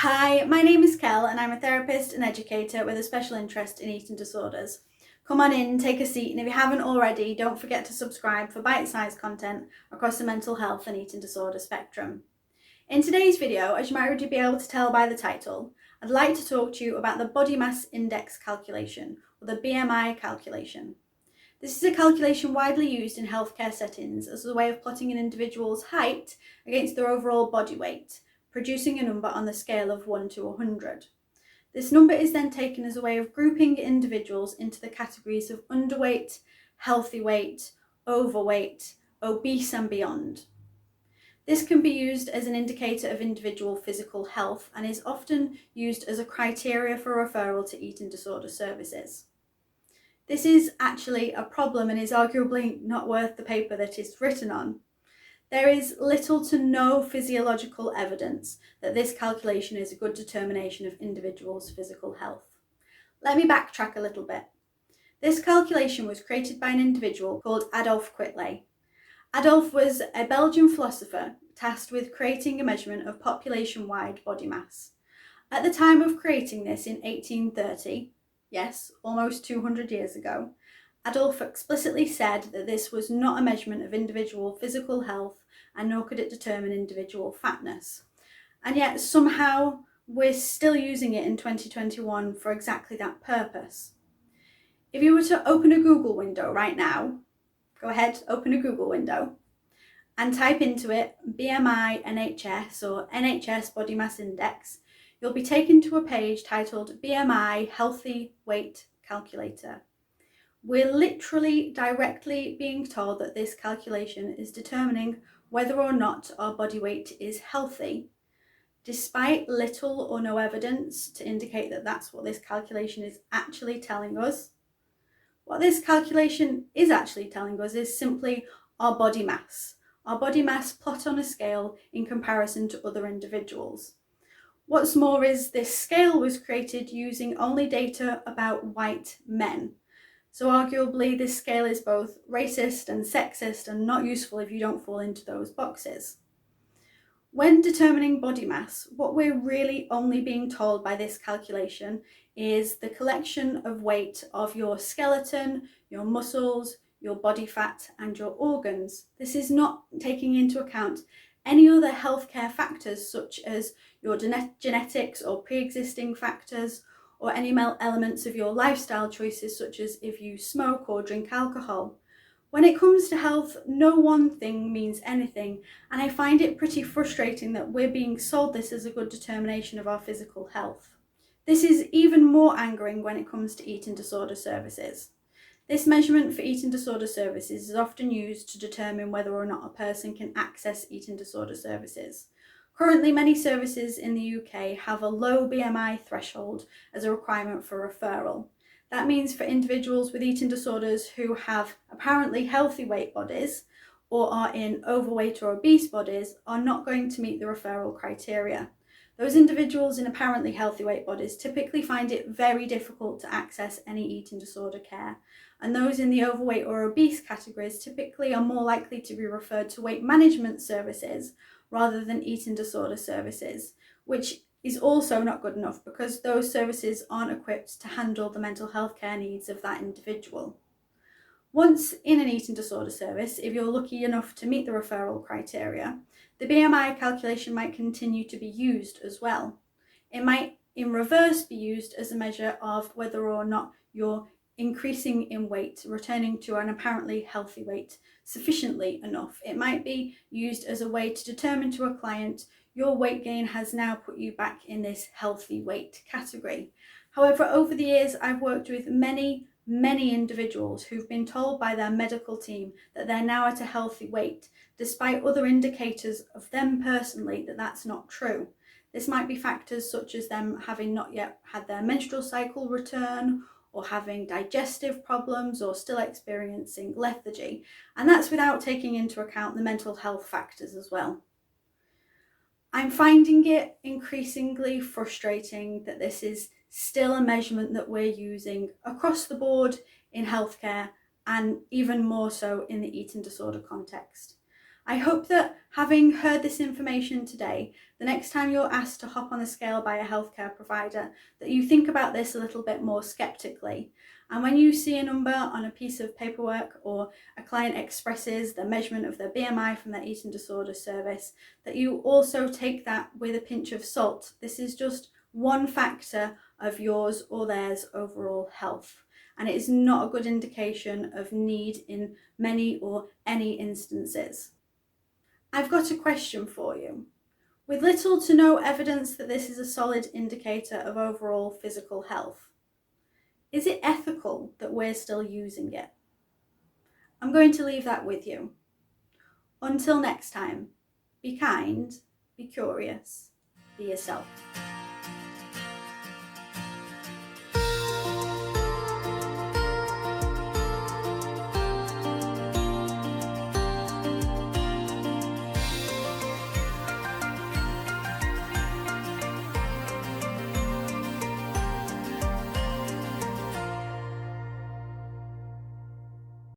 Hi, my name is Kel and I'm a therapist and educator with a special interest in eating disorders. Come on in, take a seat, and if you haven't already, don't forget to subscribe for bite-sized content across the mental health and eating disorder spectrum. In today's video, as you might already be able to tell by the title, I'd like to talk to you about the body mass index calculation, or the BMI calculation. This is a calculation widely used in healthcare settings as a way of plotting an individual's height against their overall body weight, producing a number on the scale of 1 to 100. This number is then taken as a way of grouping individuals into the categories of underweight, healthy weight, overweight, obese and beyond. This can be used as an indicator of individual physical health and is often used as a criteria for referral to eating disorder services. This is actually a problem and is arguably not worth the paper that it's written on. There is little to no physiological evidence that this calculation is a good determination of individuals' physical health. Let me backtrack a little bit. This calculation was created by an individual called Adolf Quetelet. Adolf was a Belgian philosopher tasked with creating a measurement of population-wide body mass. At the time of creating this in 1830, yes, almost 200 years ago, Adolf explicitly said that this was not a measurement of individual physical health and nor could it determine individual fatness. And yet somehow we're still using it in 2021 for exactly that purpose. If you were to open a Google window right now, go ahead, open a Google window and type into it BMI NHS or NHS Body Mass Index, you'll be taken to a page titled BMI Healthy Weight Calculator. We're literally directly being told that this calculation is determining whether or not our body weight is healthy, despite little or no evidence to indicate that that's what this calculation is actually telling us. What this calculation is actually telling us is simply our body mass plot on a scale in comparison to other individuals. What's more is this scale was created using only data about white men. So arguably this scale is both racist and sexist and not useful if you don't fall into those boxes. When determining body mass, what we're really only being told by this calculation is the collection of weight of your skeleton, your muscles, your body fat and your organs. This is not taking into account any other healthcare factors such as your genetics or pre-existing factors, or any elements of your lifestyle choices such as if you smoke or drink alcohol. When it comes to health, no one thing means anything, and I find it pretty frustrating that we're being sold this as a good determination of our physical health. This is even more angering when it comes to eating disorder services. This measurement for eating disorder services is often used to determine whether or not a person can access eating disorder services. Currently, many services in the UK have a low BMI threshold as a requirement for referral. That means for individuals with eating disorders who have apparently healthy weight bodies or are in overweight or obese bodies are not going to meet the referral criteria. Those individuals in apparently healthy weight bodies typically find it very difficult to access any eating disorder care, and those in the overweight or obese categories typically are more likely to be referred to weight management services rather than eating disorder services, which is also not good enough because those services aren't equipped to handle the mental health care needs of that individual. Once in an eating disorder service, if you're lucky enough to meet the referral criteria, the BMI calculation might continue to be used as well. It might, in reverse, be used as a measure of whether or not you're increasing in weight, returning to an apparently healthy weight sufficiently enough. It might be used as a way to determine to a client, your weight gain has now put you back in this healthy weight category. However, over the years, I've worked with many individuals who've been told by their medical team that they're now at a healthy weight, despite other indicators of them personally that that's not true. This might be factors such as them having not yet had their menstrual cycle return, or having digestive problems, or still experiencing lethargy. And that's without taking into account the mental health factors as well. I'm finding it increasingly frustrating that this is still a measurement that we're using across the board in healthcare, and even more so in the eating disorder context. I hope that having heard this information today, the next time you're asked to hop on a scale by a healthcare provider, that you think about this a little bit more skeptically. And when you see a number on a piece of paperwork or a client expresses the measurement of their BMI from their eating disorder service, that you also take that with a pinch of salt. This is just one factor of yours or theirs overall health. And it is not a good indication of need in many or any instances. I've got a question for you. With little to no evidence that this is a solid indicator of overall physical health, is it ethical that we're still using it? I'm going to leave that with you. Until next time, be kind, be curious, be yourself.